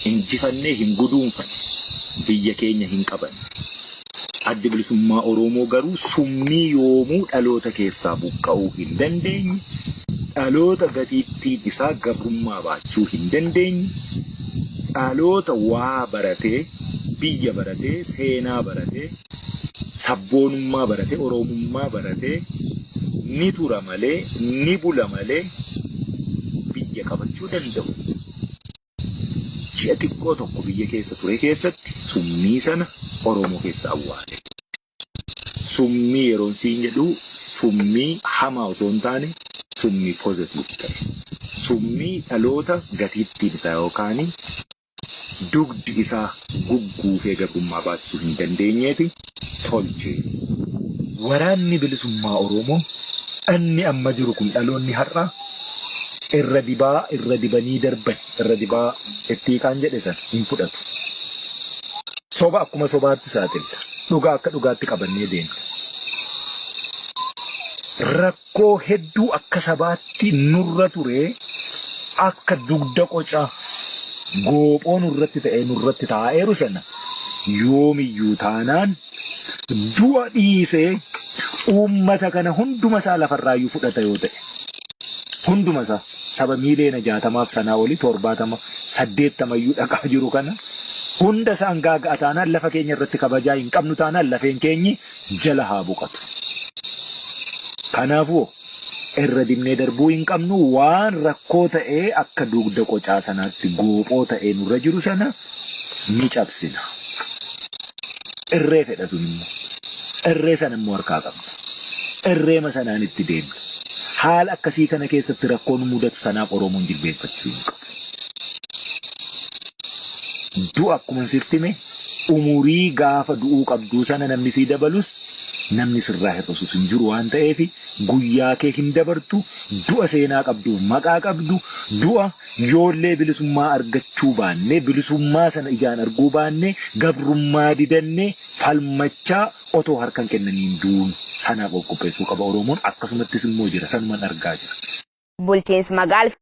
injifannee hin guduunfanne biyya keenya hin qaban. Addi bilisummaa Oromoo garuu summii yoomuu dhaloota keessaa buqqa'uu hin dandeenye, dhaloota gatiittiin isaa gabrummaa baachuu hin dandeenye, dhaloota waa baratee, biyya baratee, seenaa baratee, sabboonummaa baratee, oromummaa baratee, ni tura malee, ni bula malee biyya qabachuu danda'u. Ji'a xiqqoo tokko biyya keessa ture keessatti summii sana Oromoo keessa awwaale. Summii yeroon siin jedhu summii hamaa osoo hin taane summii pozitiiv ta'e. Summii dhaloota gatiittiin isaa yookaan dugdi isaa gugguufee gabrummaa baachuu hin dandeenyeeti tolche. Waraanni bilisummaa Oromoo inni amma jiru kun dhaloonni har'a irra dibanii darban irra dibaa itti kaan jedhe san hin fudhatu. Soba akkuma sobaatti saaxilla. Dhugaa akka dhugaatti qabannee deemna. Rakkoo hedduu akka sabaatti nurra ture akka dugda qocaa goophoo nurratti ta'ee nurratti taa'eeru sana yoomiyyuu taanaan du'a dhiisee uummata kana hunduma isaa lafarraayyuu fudhata yoo ta'e. Hunduma isaa saba miiliyoona 60 sanaa olii 70 80 dhaqaa jiru kana hunda isaan gaaga'a taanaan lafa keenya irratti kabajaa hin qabnu taanaan lafeen keenyi jala haa buqatu. Kanaafuu irra dibnee darbuu hin qabnu waan rakkoo ta'ee akka dugda qocaa sanaatti goophoo ta'ee nurra jiru sana ni cabsina. Irree fedha sun immoo irree sana immoo harkaa qabna. Irreema sanaan itti deemna. Haala akkasii kana keessatti rakkoon mudatu sanaaf Oromoon jilbeeffachuu hin qabu. Du'a akkuma sirtime umurii gaafa du'uu qabduu sana namni sii dabalus namni sirraa hir'isus hin jiru waan ta'eef guyyaa kee hin dabartu du'a seenaa qabduuf maqaa qabdu du'a yoollee bilisummaa argachuu baannee bilisummaa sana ijaan arguu baannee gabrummaa didannee falmachaa otoo harkan kennaniin duun sanaaf qopheessuu qaba Oromoon akkasumattis immoo jira sanumaan argaa jira. Bulchiinsi magaalaa